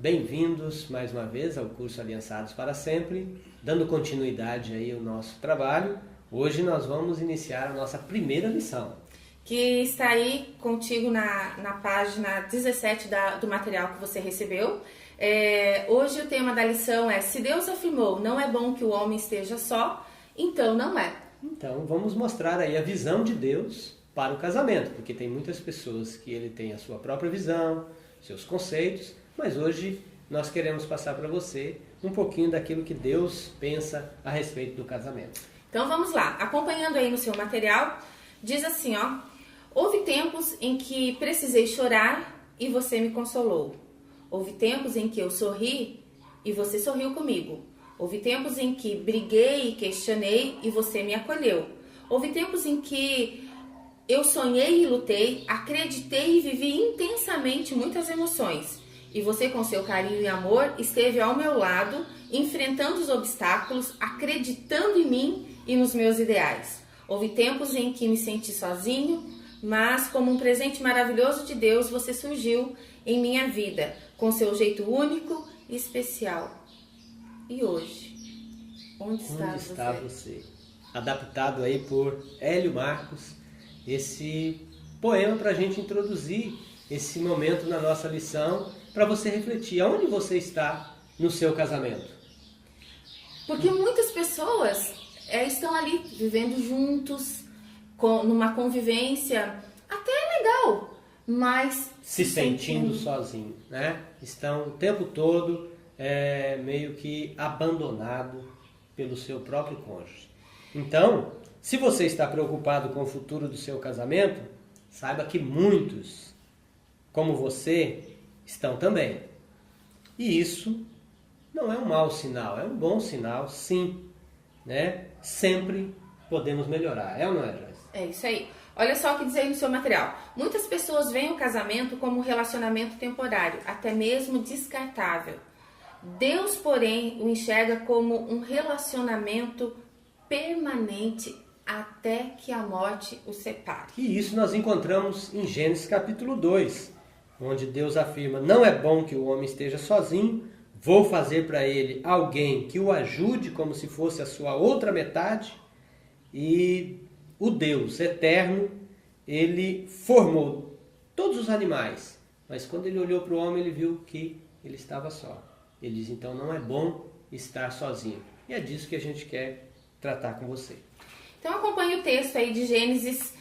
Bem-vindos mais uma vez ao curso Aliançados para Sempre, dando continuidade aí ao nosso trabalho. Hoje nós vamos iniciar a nossa primeira lição, que está aí contigo na página 17 do material que você recebeu. Hoje o tema da lição é: se Deus afirmou, não é bom que o homem esteja só, então não é. Então vamos mostrar aí a visão de Deus para o casamento, porque tem muitas pessoas que ele tem a sua própria visão, seus conceitos, mas hoje nós queremos passar para você um pouquinho daquilo que Deus pensa a respeito do casamento. Então vamos lá, acompanhando aí no seu material, diz assim, ó: houve tempos em que precisei chorar e você me consolou. Houve tempos em que eu sorri e você sorriu comigo. Houve tempos em que briguei e questionei e você me acolheu. Houve tempos em que eu sonhei e lutei, acreditei e vivi intensamente muitas emoções. E você, com seu carinho e amor, esteve ao meu lado, enfrentando os obstáculos, acreditando em mim e nos meus ideais. Houve tempos em que me senti sozinho, mas como um presente maravilhoso de Deus, você surgiu em minha vida, com seu jeito único e especial. E hoje, onde está você? Adaptado aí por Hélio Marcos, esse poema para a gente introduzir esse momento na nossa lição, para você refletir aonde você está no seu casamento. Porque muitas pessoas estão ali vivendo juntos, numa convivência até legal, mas se sentindo sozinho, né? Estão o tempo todo meio que abandonado pelo seu próprio cônjuge. Então, se você está preocupado com o futuro do seu casamento, saiba que muitos, como você, estão também. E isso não é um mau sinal, é um bom sinal, sim, né? Sempre podemos melhorar, é ou não é, Joyce? É isso aí. Olha só o que diz aí no seu material. Muitas pessoas veem o casamento como um relacionamento temporário, até mesmo descartável. Deus, porém, o enxerga como um relacionamento permanente até que a morte o separe. E isso nós encontramos em Gênesis capítulo 2, onde Deus afirma: não é bom que o homem esteja sozinho, vou fazer para ele alguém que o ajude como se fosse a sua outra metade. E o Deus eterno, ele formou todos os animais, mas quando ele olhou para o homem, ele viu que ele estava só. Ele diz: então não é bom estar sozinho. E é disso que a gente quer tratar com você. Então acompanhe o texto aí de Gênesis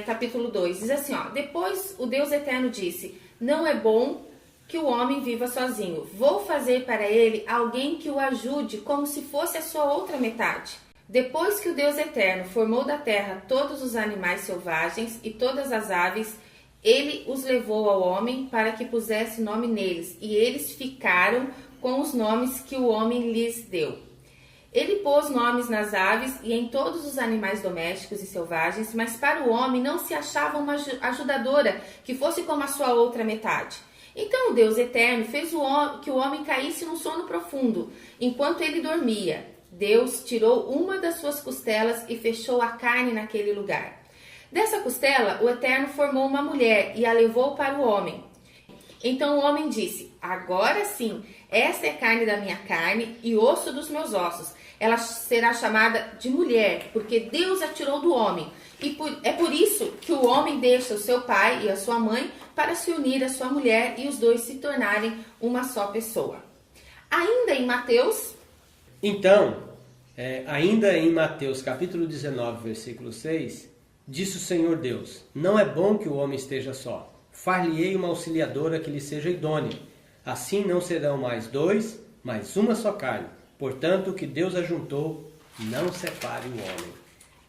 capítulo 2. Diz assim, ó: depois o Deus eterno disse: não é bom que o homem viva sozinho. Vou fazer para ele alguém que o ajude como se fosse a sua outra metade. Depois que o Deus eterno formou da terra todos os animais selvagens e todas as aves, ele os levou ao homem para que pusesse nome neles, e eles ficaram com os nomes que o homem lhes deu. Ele pôs nomes nas aves e em todos os animais domésticos e selvagens, mas para o homem não se achava uma ajudadora que fosse como a sua outra metade. Então o Deus eterno fez que o homem caísse num sono profundo, enquanto ele dormia. Deus tirou uma das suas costelas e fechou a carne naquele lugar. Dessa costela, o Eterno formou uma mulher e a levou para o homem. Então o homem disse: agora sim, esta é carne da minha carne e osso dos meus ossos. Ela será chamada de mulher, porque Deus a tirou do homem. E é por isso que o homem deixa o seu pai e a sua mãe para se unir à sua mulher e os dois se tornarem uma só pessoa. Ainda em Mateus... Então, ainda em Mateus capítulo 19, versículo 6, disse o Senhor Deus: não é bom que o homem esteja só. Far-lhe-ei uma auxiliadora que lhe seja idônea. Assim não serão mais dois, mas uma só carne. Portanto, o que Deus ajuntou, não separe o homem.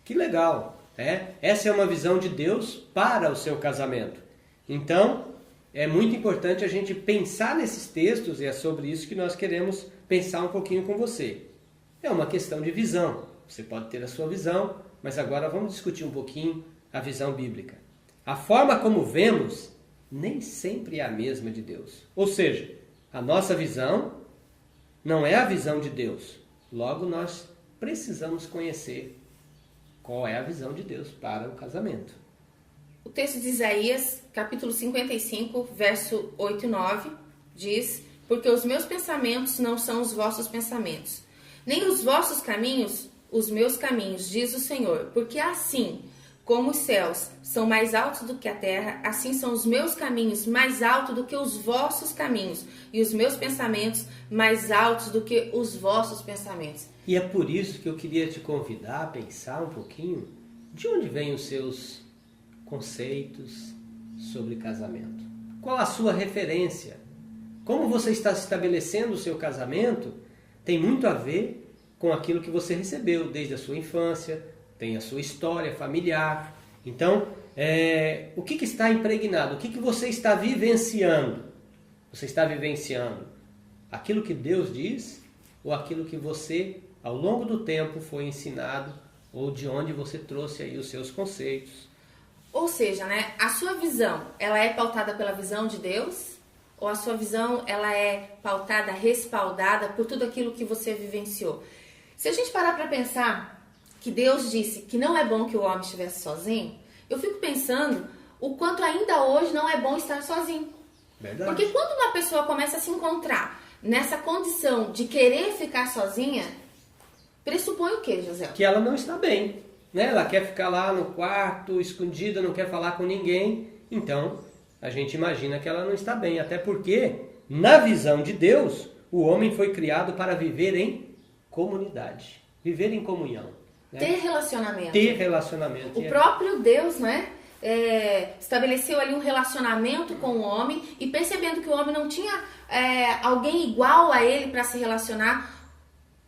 Que legal, né? Essa é uma visão de Deus para o seu casamento. Então, é muito importante a gente pensar nesses textos, e é sobre isso que nós queremos pensar um pouquinho com você. É uma questão de visão. Você pode ter a sua visão, mas agora vamos discutir um pouquinho a visão bíblica. A forma como vemos nem sempre é a mesma de Deus. Ou seja, a nossa visão não é a visão de Deus. Logo, nós precisamos conhecer qual é a visão de Deus para o casamento. O texto de Isaías, capítulo 55, verso 8 e 9, diz: porque os meus pensamentos não são os vossos pensamentos, nem os vossos caminhos os meus caminhos, diz o Senhor. Porque assim como os céus são mais altos do que a terra, assim são os meus caminhos mais altos do que os vossos caminhos, e os meus pensamentos mais altos do que os vossos pensamentos. E é por isso que eu queria te convidar a pensar um pouquinho de onde vêm os seus conceitos sobre casamento. Qual a sua referência? Como você está estabelecendo o seu casamento tem muito a ver com aquilo que você recebeu desde a sua infância, tem a sua história familiar. Então, o que está impregnado? O que você está vivenciando? Você está vivenciando aquilo que Deus diz ou aquilo que você, ao longo do tempo, foi ensinado ou de onde você trouxe aí os seus conceitos? Ou seja, né, a sua visão, ela é pautada pela visão de Deus? Ou a sua visão, ela é pautada, respaldada por tudo aquilo que você vivenciou? Se a gente parar para pensar que Deus disse que não é bom que o homem estivesse sozinho, eu fico pensando o quanto ainda hoje não é bom estar sozinho. Verdade. Porque quando uma pessoa começa a se encontrar nessa condição de querer ficar sozinha, pressupõe o quê, José? Que ela não está bem, né? Ela quer ficar lá no quarto, escondida, não quer falar com ninguém. Então, a gente imagina que ela não está bem. Até porque, na visão de Deus, o homem foi criado para viver em comunidade, viver em comunhão, né? Ter relacionamento. Ter relacionamento. O próprio Deus, né, estabeleceu ali um relacionamento com o homem, e percebendo que o homem não tinha alguém igual a ele para se relacionar,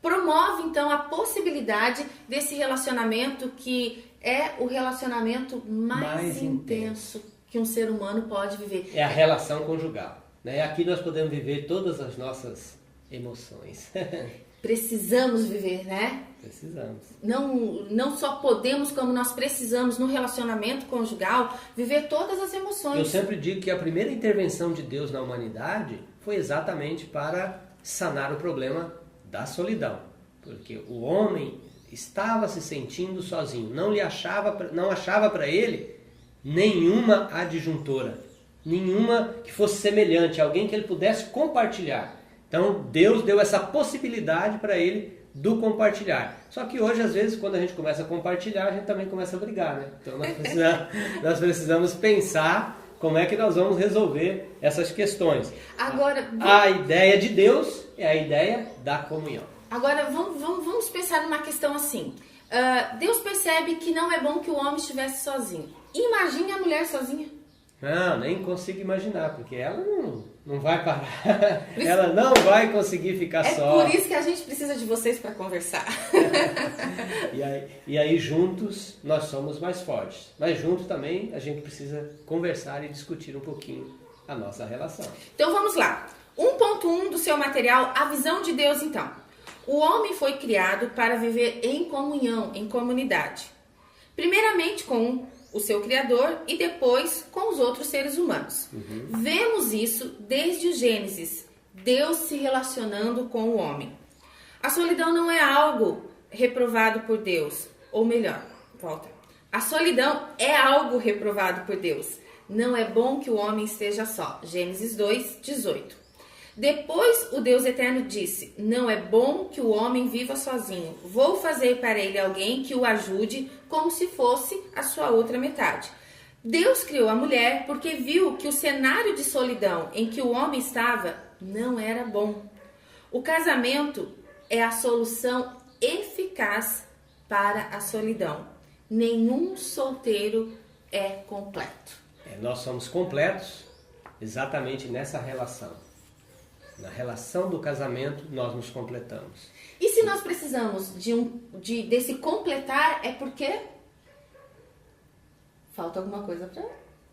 promove então a possibilidade desse relacionamento, que é o relacionamento mais intenso que um ser humano pode viver. É a relação conjugal, né? Aqui nós podemos viver todas as nossas emoções. Precisamos viver, né? Precisamos. Não só podemos, como nós precisamos, no relacionamento conjugal, viver todas as emoções. Eu sempre digo que a primeira intervenção de Deus na humanidade foi exatamente para sanar o problema da solidão. Porque o homem estava se sentindo sozinho, não achava para ele nenhuma adjuntora, nenhuma que fosse semelhante, alguém que ele pudesse compartilhar. Então, Deus deu essa possibilidade para ele do compartilhar. Só que hoje, às vezes, quando a gente começa a compartilhar, a gente também começa a brigar, né? Então, nós precisamos pensar como é que nós vamos resolver essas questões. Agora, a ideia de Deus é a ideia da comunhão. Agora, vamos pensar numa questão assim. Deus percebe que não é bom que o homem estivesse sozinho. Imagine a mulher sozinha. Não, nem consigo imaginar, porque ela não vai parar. Ela não vai conseguir ficar só. É por isso que a gente precisa de vocês para conversar. E aí juntos nós somos mais fortes. Mas juntos também a gente precisa conversar e discutir um pouquinho a nossa relação. Então vamos lá. 1.1 do seu material, a visão de Deus então. O homem foi criado para viver em comunhão, em comunidade. Primeiramente com o seu Criador e depois com os outros seres humanos. Vemos isso desde o Gênesis, Deus se relacionando com o homem. A solidão não é algo reprovado por Deus, ou melhor, volta. A solidão é algo reprovado por Deus. Não é bom que o homem esteja só. Gênesis 2:18. Depois o Deus Eterno disse: não é bom que o homem viva sozinho. Vou fazer para ele alguém que o ajude, como se fosse a sua outra metade. Deus criou a mulher porque viu que o cenário de solidão em que o homem estava não era bom. O casamento é a solução eficaz para a solidão. Nenhum solteiro é completo. Nós somos completos exatamente nessa relação. Na relação do casamento, nós nos completamos. E se nós precisamos desse completar, é porque falta alguma coisa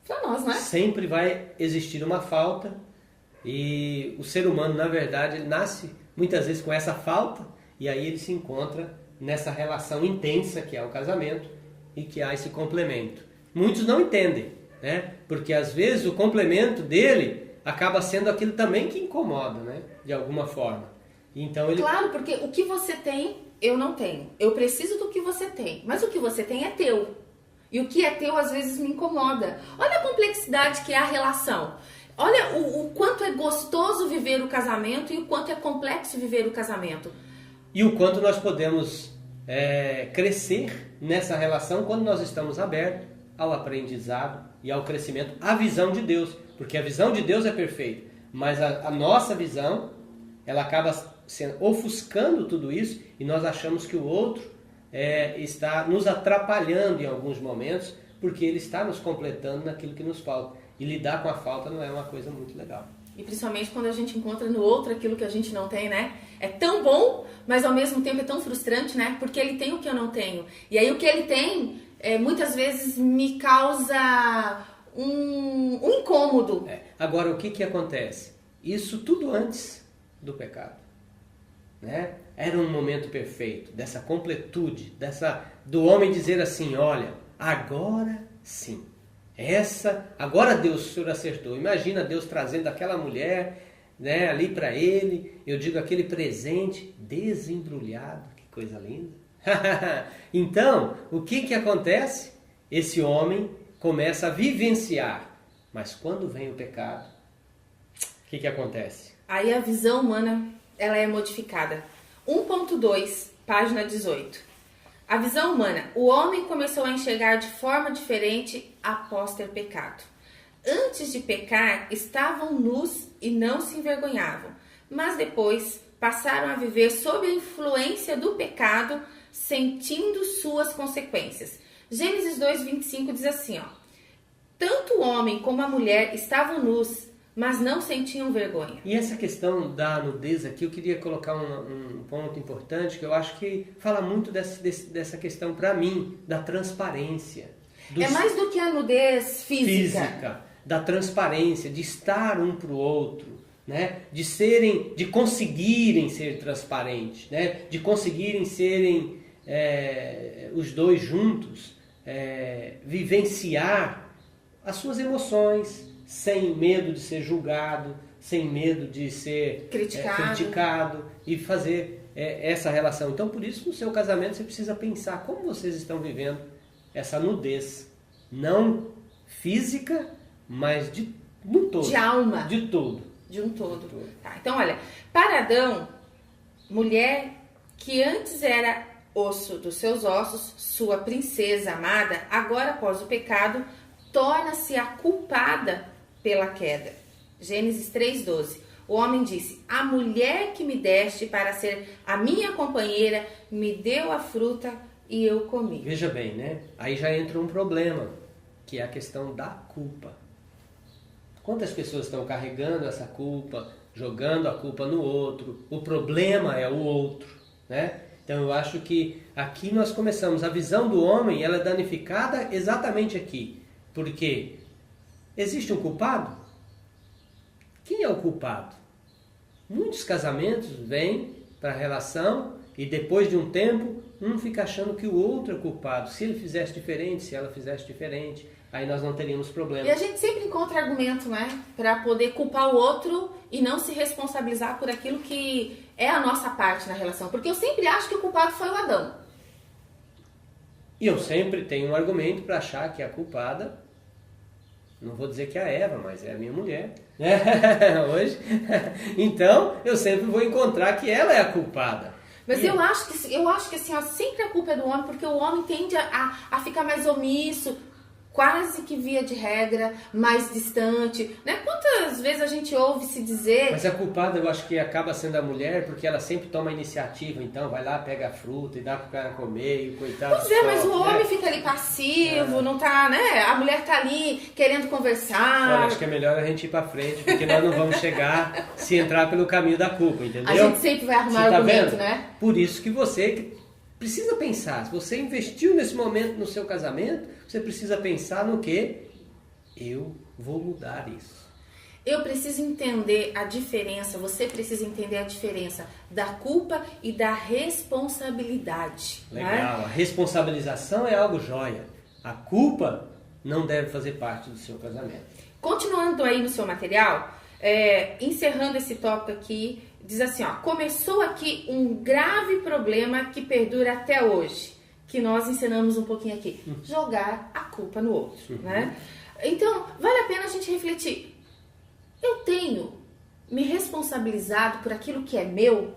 para nós, não é? Sempre vai existir uma falta, e o ser humano, na verdade, ele nasce muitas vezes com essa falta, e aí ele se encontra nessa relação intensa que é o casamento e que há esse complemento. Muitos não entendem, né? Porque às vezes o complemento dele acaba sendo aquilo também que incomoda, né? De alguma forma. Então ele... Claro, porque o que você tem, eu não tenho. Eu preciso do que você tem, mas o que você tem é teu. E o que é teu às vezes me incomoda. Olha a complexidade que é a relação. Olha o quanto é gostoso viver o casamento e o quanto é complexo viver o casamento. E o quanto nós podemos crescer nessa relação quando nós estamos abertos ao aprendizado e ao crescimento, à visão de Deus. Porque a visão de Deus é perfeita, mas a nossa visão, ela acaba ofuscando tudo isso e nós achamos que o outro está nos atrapalhando em alguns momentos, porque ele está nos completando naquilo que nos falta. E lidar com a falta não é uma coisa muito legal. E principalmente quando a gente encontra no outro aquilo que a gente não tem, né? É tão bom, mas ao mesmo tempo é tão frustrante, né? Porque ele tem o que eu não tenho. E aí o que ele tem, muitas vezes me causa um incômodo. Agora, o que acontece? Isso tudo antes do pecado, né? Era um momento perfeito, dessa completude, do homem dizer assim, olha, agora sim. Agora Deus, o Senhor acertou. Imagina Deus trazendo aquela mulher, né, ali para ele, eu digo aquele presente desembrulhado, que coisa linda. Então, o que acontece? Esse homem começa a vivenciar, mas quando vem o pecado, o que acontece? Aí a visão humana, ela é modificada. 1.2, página 18. A visão humana. O homem começou a enxergar de forma diferente após ter pecado. Antes de pecar, estavam nus e não se envergonhavam. Mas depois passaram a viver sob a influência do pecado, sentindo suas consequências. Gênesis 2:25 diz assim, ó. Tanto o homem como a mulher estavam nus, mas não sentiam vergonha. E essa questão da nudez aqui, eu queria colocar um ponto importante, que eu acho que fala muito dessa questão para mim, da transparência. É mais do que a nudez física. Da transparência, de estar um para o outro, né? De conseguirem ser transparentes, né? De conseguirem serem os dois juntos, vivenciar as suas emoções, sem medo de ser julgado, sem medo de ser criticado e fazer essa relação. Então, por isso, no seu casamento, você precisa pensar como vocês estão vivendo essa nudez, não física, mas no todo. De alma. De todo. De um todo. Tá, então, olha, para Adão, mulher que antes era osso dos seus ossos, sua princesa amada, agora após o pecado, torna-se a culpada pela queda. Gênesis 3:12. O homem disse, a mulher que me deste para ser a minha companheira me deu a fruta e eu comi. Veja bem, né? Aí já entra um problema, que é a questão da culpa. Quantas pessoas estão carregando essa culpa, jogando a culpa no outro? O problema é o outro, né? Então eu acho que aqui nós começamos, a visão do homem, ela é danificada exatamente aqui. Porque existe um culpado? Quem é o culpado? Muitos casamentos vêm para a relação e depois de um tempo, um fica achando que o outro é culpado. Se ele fizesse diferente, se ela fizesse diferente, aí nós não teríamos problema. E a gente sempre encontra argumento, né? Para poder culpar o outro e não se responsabilizar por aquilo que é a nossa parte na relação. Porque eu sempre acho que o culpado foi o Adão. E eu sempre tenho um argumento para achar que a culpada, não vou dizer que é a Eva, mas é a minha mulher, né? Hoje. Então, eu sempre vou encontrar que ela é a culpada. Mas eu acho que assim, ó, sempre a culpa é do homem, porque o homem tende a ficar mais omisso, quase que via de regra, mais distante, né? Quantas vezes a gente ouve se dizer... Mas a culpada eu acho que acaba sendo a mulher, porque ela sempre toma a iniciativa, então vai lá, pega a fruta e dá pro cara comer, e coitado. Pois é, mas o homem fica ali passivo, não tá, né? A mulher tá ali querendo conversar. Olha, acho que é melhor a gente ir pra frente, porque nós não vamos chegar se entrar pelo caminho da culpa, entendeu? A gente sempre vai arrumar argumento, né? Por isso que você precisa pensar, se você investiu nesse momento no seu casamento, você precisa pensar no que? Eu vou mudar isso. Eu preciso entender a diferença, você precisa entender a diferença da culpa e da responsabilidade. Legal, né? A responsabilização é algo jóia. A culpa não deve fazer parte do seu casamento. Continuando aí no seu material, encerrando esse tópico aqui, diz assim, ó, começou aqui um grave problema que perdura até hoje, que nós ensinamos um pouquinho aqui, jogar a culpa no outro, né? Então, vale a pena a gente refletir. eu tenho me responsabilizado por aquilo que é meu,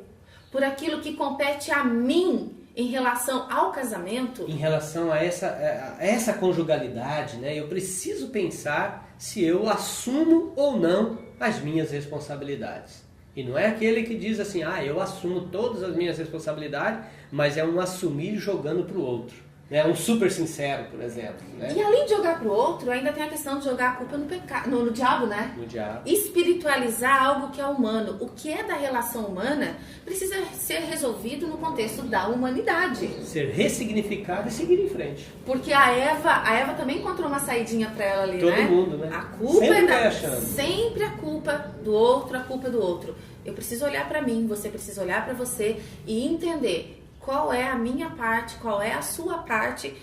por aquilo que compete a mim em relação ao casamento? Em relação a essa conjugalidade, né? Eu preciso pensar se eu assumo ou não as minhas responsabilidades. E não é aquele que diz assim, eu assumo todas as minhas responsabilidades, mas é um assumir jogando para o outro. É um super sincero, por exemplo. Né? E além de jogar pro outro, ainda tem a questão de jogar a culpa no pecado, no diabo, né? No diabo. Espiritualizar algo que é humano. O que é da relação humana precisa ser resolvido no contexto da humanidade. Ser ressignificado e seguir em frente. Porque a Eva também encontrou uma saidinha pra ela ali, Todo né? mundo, né? A culpa sempre vai achando. Sempre a culpa do outro, a culpa do outro. Eu preciso olhar pra mim, você precisa olhar pra você e entender qual é a minha parte, qual é a sua parte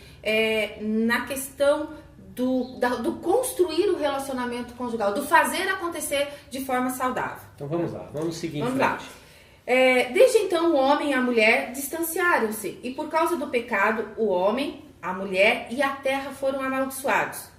na questão do construir o relacionamento conjugal, do fazer acontecer de forma saudável. Então vamos lá, vamos seguir Vamos em frente. Lá. Desde então o homem e a mulher distanciaram-se e por causa do pecado o homem, a mulher e a terra foram amaldiçoados.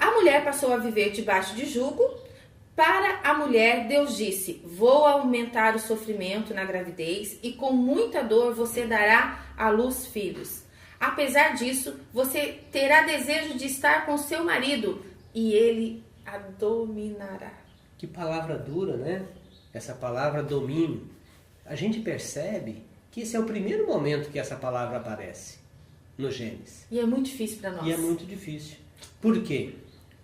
A mulher passou a viver debaixo de jugo. Para a mulher, Deus disse, vou aumentar o sofrimento na gravidez e com muita dor você dará à luz filhos. Apesar disso, você terá desejo de estar com seu marido e ele a dominará. Que palavra dura, né? Essa palavra domínio. A gente percebe que esse é o primeiro momento que essa palavra aparece no Gênesis. E é muito difícil para nós. E é muito difícil. Por quê?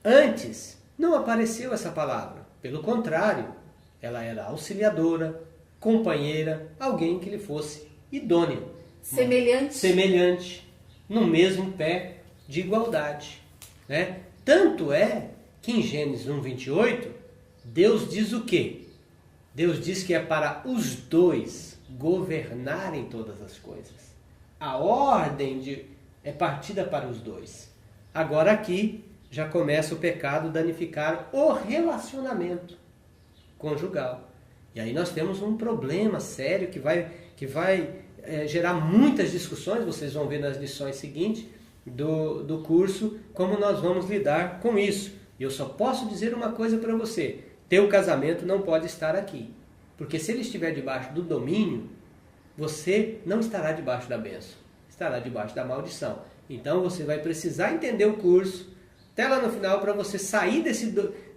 Antes não apareceu essa palavra. Pelo contrário, ela era auxiliadora, companheira, alguém que lhe fosse idôneo. Semelhante, no mesmo pé de igualdade. Né? Tanto é que em Gênesis 1:28, Deus diz o quê? Deus diz que é para os dois governarem todas as coisas. A ordem é partida para os dois. Agora aqui já começa o pecado danificar o relacionamento conjugal. E aí nós temos um problema sério que vai gerar muitas discussões, vocês vão ver nas lições seguintes do curso, como nós vamos lidar com isso. E eu só posso dizer uma coisa para você, teu casamento não pode estar aqui. Porque se ele estiver debaixo do domínio, você não estará debaixo da bênção, estará debaixo da maldição. Então você vai precisar entender o curso, até lá no final, para você sair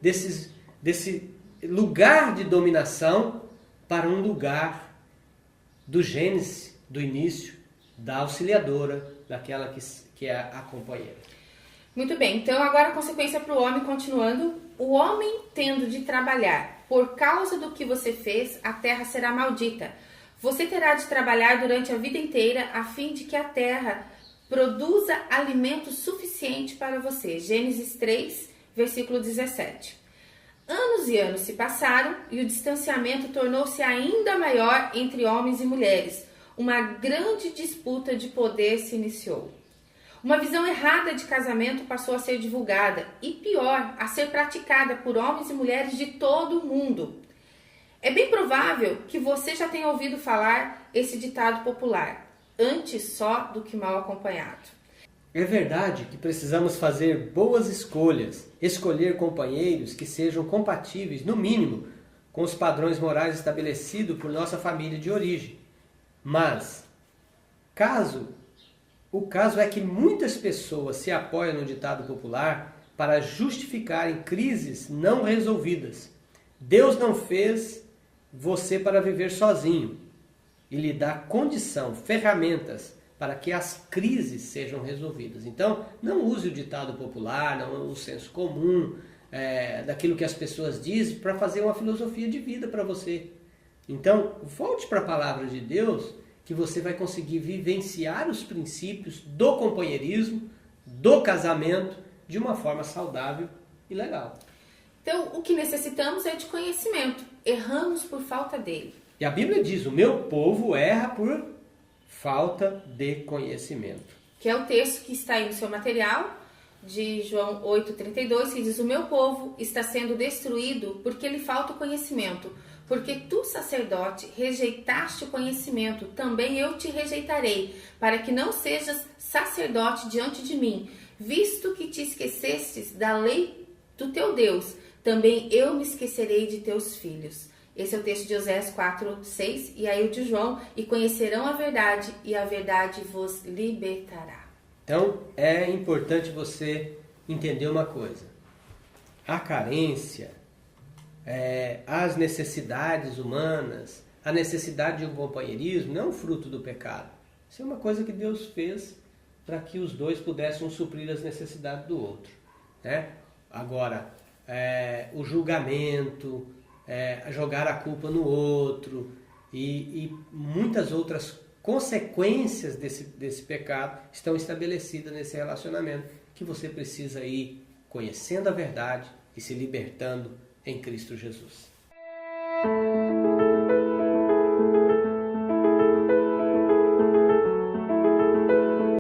desse lugar de dominação para um lugar do Gênesis, do início, da auxiliadora, daquela que é a companheira. Muito bem, então agora a consequência para o homem, continuando. O homem tendo de trabalhar, por causa do que você fez, a terra será maldita. Você terá de trabalhar durante a vida inteira, a fim de que a terra produza alimento suficiente para você. Gênesis 3, versículo 17. Anos e anos se passaram e o distanciamento tornou-se ainda maior entre homens e mulheres. Uma grande disputa de poder se iniciou. Uma visão errada de casamento passou a ser divulgada e, pior, a ser praticada por homens e mulheres de todo o mundo. É bem provável que você já tenha ouvido falar esse ditado popular: antes só do que mal acompanhado. É verdade que precisamos fazer boas escolhas, escolher companheiros que sejam compatíveis, no mínimo, com os padrões morais estabelecidos por nossa família de origem. Mas, o caso é que muitas pessoas se apoiam no ditado popular para justificarem crises não resolvidas. Deus não fez você para viver sozinho. E lhe dá condição, ferramentas para que as crises sejam resolvidas. Então, não use o ditado popular, não o senso comum, daquilo que as pessoas dizem, para fazer uma filosofia de vida para você. Então, volte para a palavra de Deus, que você vai conseguir vivenciar os princípios do companheirismo, do casamento, de uma forma saudável e legal. Então, o que necessitamos é de conhecimento. Erramos por falta dele. E a Bíblia diz, o meu povo erra por falta de conhecimento. Que é o texto que está aí no seu material, de João 8,32, que diz: o meu povo está sendo destruído porque lhe falta o conhecimento. Porque tu, sacerdote, rejeitaste o conhecimento, também eu te rejeitarei, para que não sejas sacerdote diante de mim, visto que te esquecestes da lei do teu Deus. também eu me esquecerei de teus filhos. Esse é o texto de Oséias 4:6, e aí o de João, e conhecerão a verdade, e a verdade vos libertará. Então, é importante você entender uma coisa. A carência, as necessidades humanas, a necessidade de um companheirismo não é um fruto do pecado. Isso é uma coisa que Deus fez para que os dois pudessem suprir as necessidades do outro, né? Agora, o julgamento, jogar a culpa no outro e muitas outras consequências desse pecado estão estabelecidas nesse relacionamento, que você precisa ir conhecendo a verdade e se libertando em Cristo Jesus.